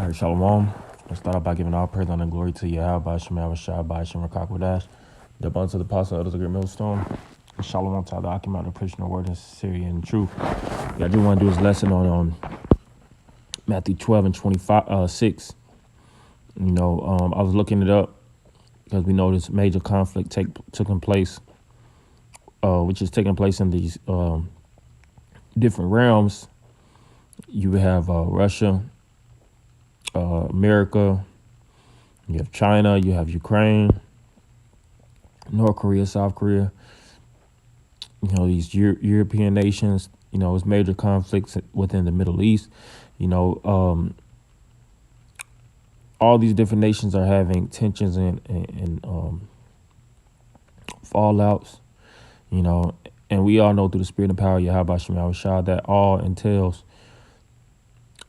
All right, Shalom. Let's start off by giving all praise, honor, and glory to Yahweh, Shemal, Rashad, Shem, Rakakwadash, the abundance of the apostle, others, a great millstone. And Shalom to the Akim out the preaching the word in sincerity and truth. Yeah, I do want to do this lesson on Matthew 12 and 6. I was looking it up because we know this major conflict taking place, which is taking place in these different realms. You have Russia, America, you have China, you have Ukraine, North Korea, South Korea, these European nations, it's major conflicts within the Middle East, all these different nations are having tensions and fallouts, and we all know through the spirit and power of Yahweh Shemal Shah that all entails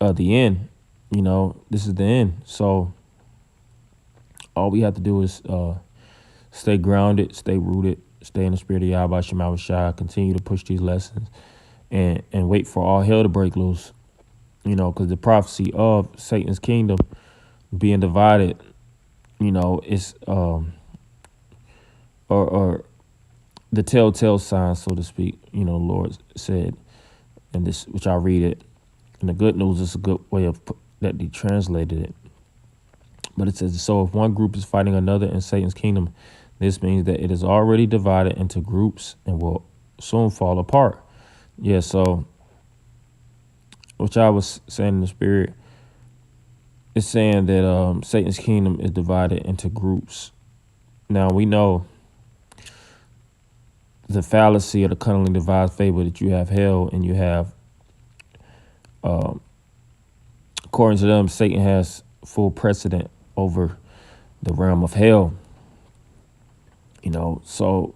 the end. This is the end. So all we have to do is stay grounded, stay rooted, stay in the spirit of Yahweh Shemal Shah, continue to push these lessons and wait for all hell to break loose, because the prophecy of Satan's kingdom being divided, is or the telltale sign, so to speak, the Lord said, and this, which I read it, and the good news is a good way of that they translated it. But it says, so if one group is fighting another in Satan's kingdom, this means that it is already divided into groups and will soon fall apart. Yeah, so, which I was saying in the spirit, it's saying that Satan's kingdom is divided into groups. Now, we know the fallacy of the cunningly devised fable that you have hell and you have, according to them, Satan has full precedent over the realm of hell. So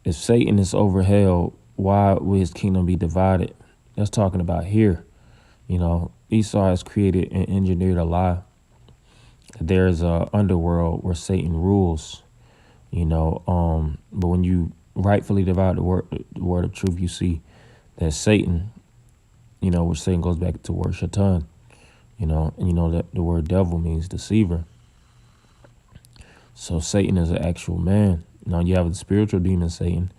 if Satan is over hell, why would his kingdom be divided? That's talking about here. Esau has created and engineered a lie. There's a underworld where Satan rules, but when you rightfully divide the word of truth, you see that Satan, which Satan goes back to word shaitan, and that the word devil means deceiver. So Satan is an actual man. Now you have the spiritual demon Satan,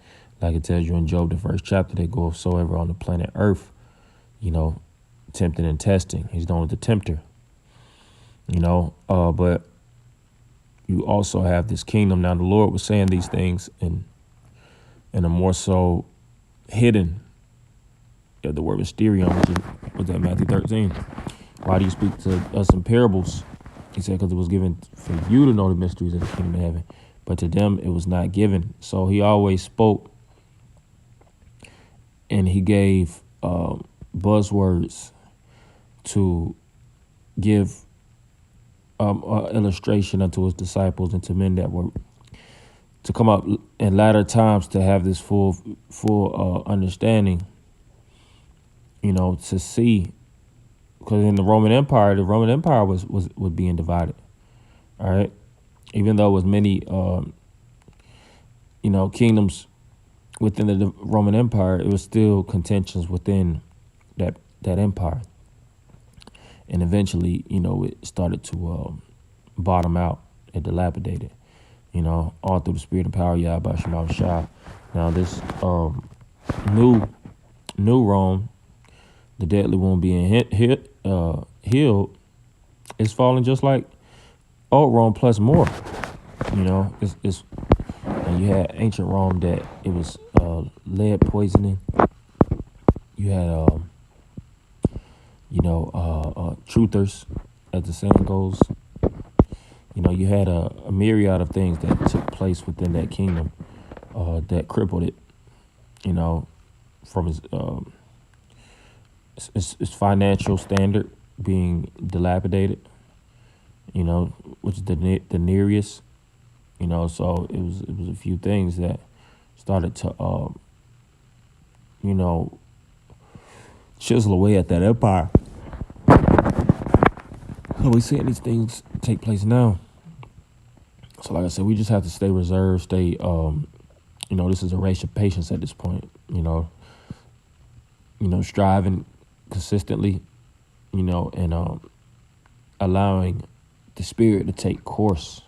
like it tells you in Job, the first chapter, that goes soever on the planet Earth, tempting and testing. He's known as the tempter, but you also have this kingdom. Now the Lord was saying these things in a more so hidden, the word mysterion, which was that Matthew 13. Why do you speak to us in parables? He said, because it was given for you to know the mysteries of the kingdom of heaven, but to them it was not given. So he always spoke, and he gave buzzwords to give illustration unto his disciples and to men that were to come up in latter times to have this full understanding, to see. Because in the Roman Empire was being divided. All right. Even though it was many, kingdoms within the Roman Empire, it was still contentions within that empire. And eventually, it started to bottom out and dilapidated, all through the spirit and power of Yahweh Shemal Shah. Now this new Rome, the deadly one being healed, is falling just like old Rome plus more. It's and you had ancient Rome that it was lead poisoning. You had truthers, as the saying goes. You had a myriad of things that took place within that kingdom that crippled it. From its financial standard being dilapidated, which is the nearest, so it was a few things that started to, chisel away at that empire. So we're seeing these things take place now. So like I said, we just have to stay reserved, stay, this is a race of patience at this point, striving consistently, and allowing the spirit to take course,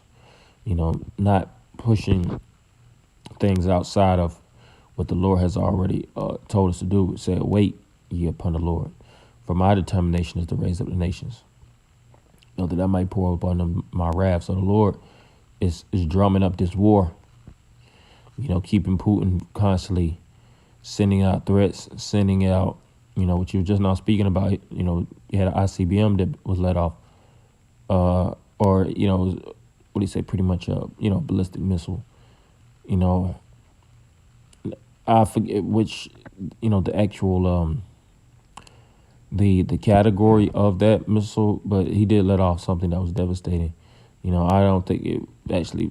not pushing things outside of what the Lord has already told us to do. It said, wait ye upon the Lord. For my determination is to raise up the nations. Know that I might pour upon them my wrath. So the Lord is drumming up this war, keeping Putin constantly sending out threats, sending out, what you were just now speaking about, you had an ICBM that was let off, or, what do you say, pretty much a, ballistic missile, I forget which, the actual, the category of that missile, but he did let off something that was devastating. I don't think it actually,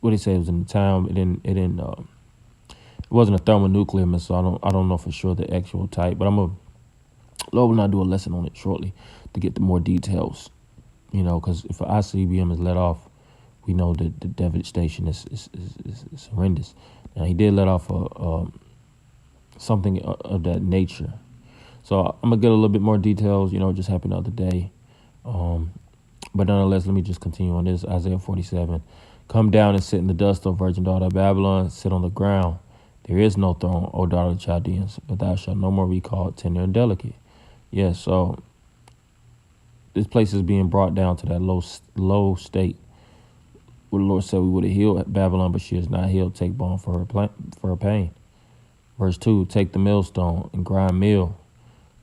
what he said, it was in the town. It wasn't a thermonuclear missile. I don't know for sure the actual type, but Lord will not do a lesson on it shortly to get the more details. Because if an ICBM is let off, we know that the devastation is horrendous. Now he did let off something of that nature. So I'm gonna get a little bit more details. It just happened the other day. But nonetheless, let me just continue on this. Isaiah 47. Come down and sit in the dust, O virgin daughter of Babylon. Sit on the ground. There is no throne, O daughter of Chaldeans, but thou shalt no more be called tender and delicate. Yes, so this place is being brought down to that low state. Where the Lord said we would have healed Babylon, but she is not healed. Take balm for her pain. Verse 2, take the millstone and grind meal.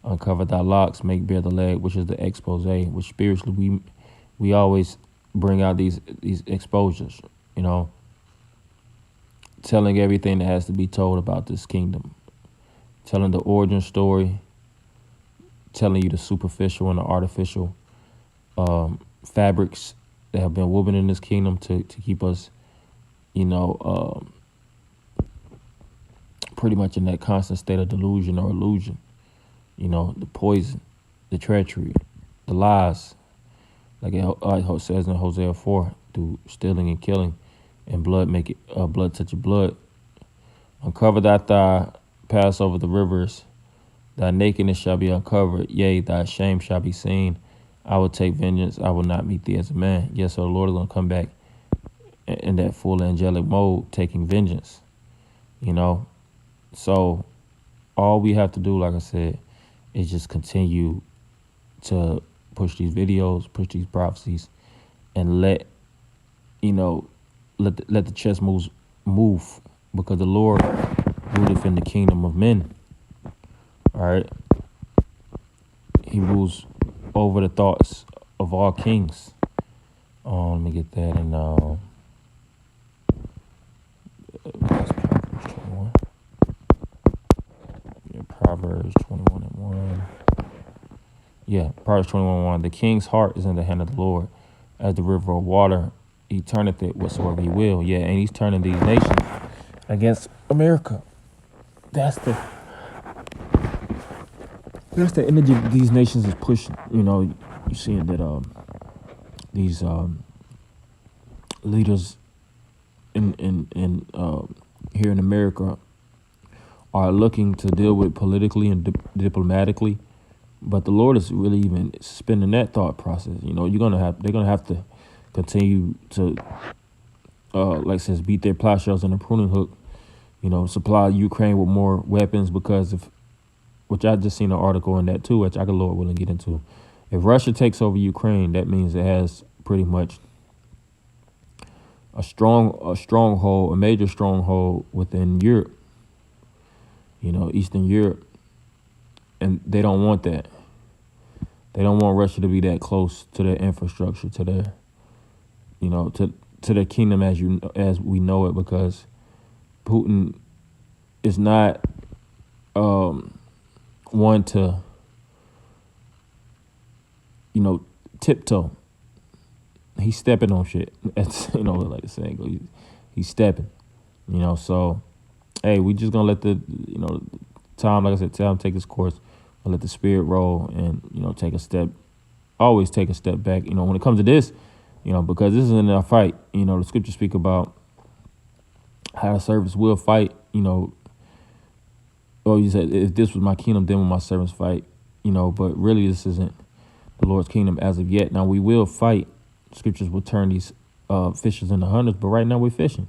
Uncover thy locks, make bare the leg, which is the expose, which spiritually we always bring out these exposures, telling everything that has to be told about this kingdom, telling the origin story, telling you the superficial and the artificial fabrics that have been woven in this kingdom to keep us, pretty much in that constant state of delusion or illusion. The poison, the treachery, the lies, like it says in Hosea 4, through stealing and killing, and blood touch your blood. Uncover thy thigh, pass over the rivers. Thy nakedness shall be uncovered, yea, thy shame shall be seen. I will take vengeance, I will not meet thee as a man. Yes, so the Lord is going to come back in that full angelic mode, taking vengeance, So all we have to do, like I said, is just continue to push these videos, push these prophecies, and let the chess moves move, because the Lord ruleth in the kingdom of men. All right, He rules over the thoughts of all kings. Let me get that in Proverbs 21 and 1. Yeah, Proverbs 21:1. The king's heart is in the hand of the Lord, as the river of water. He turneth it whatsoever he will. Yeah, and he's turning these nations against America. That's the energy these nations is pushing. You're seeing that these leaders in here in America are looking to deal with politically and diplomatically. But the Lord is really even suspending that thought process. They're gonna have to continue to, like I said, beat their plowshares on the pruning hook. Supply Ukraine with more weapons which I just seen an article in that too, which I could, Lord willing, get into. If Russia takes over Ukraine, that means it has pretty much a stronghold, a major stronghold within Europe. Eastern Europe, and they don't want that. They don't want Russia to be that close to their infrastructure, to their, to their kingdom as we know it, because Putin is not one to, tiptoe. He's stepping on shit. That's like the saying goes. He's stepping. So hey, we just gonna let the time, like I said, time take its course. I'll let the spirit roll and, always take a step back, when it comes to this, because this isn't a fight. The scriptures speak about how the servants will fight, you said, if this was my kingdom, then will my servants fight, but really this isn't the Lord's kingdom as of yet. Now we will fight. Scriptures will turn these fishers into hunters, but right now we're fishing.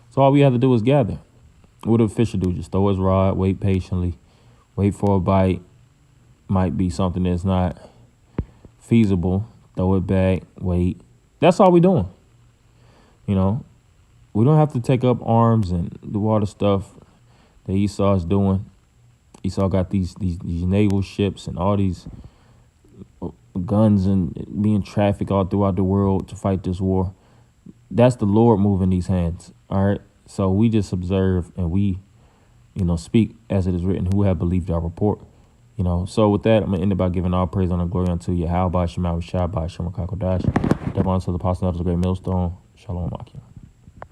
So all we have to do is gather. What do a fisher do? Just throw his rod, wait patiently, wait for a bite. Might be something that's not feasible. Throw it back, wait. That's all we're doing. You know, we don't have to take up arms and do all the stuff that Esau is doing. Esau got these naval ships and all these guns and being trafficked all throughout the world to fight this war. That's the Lord moving these hands. All right. So we just observe and we, speak as it is written, who have believed our report. So with that, I'm going to end it by giving all praise and glory unto Yahweh, Shema, Shabbat, Shema, Kakodash, Devon to the Apostle of the Great Millstone, Shalom, Akim.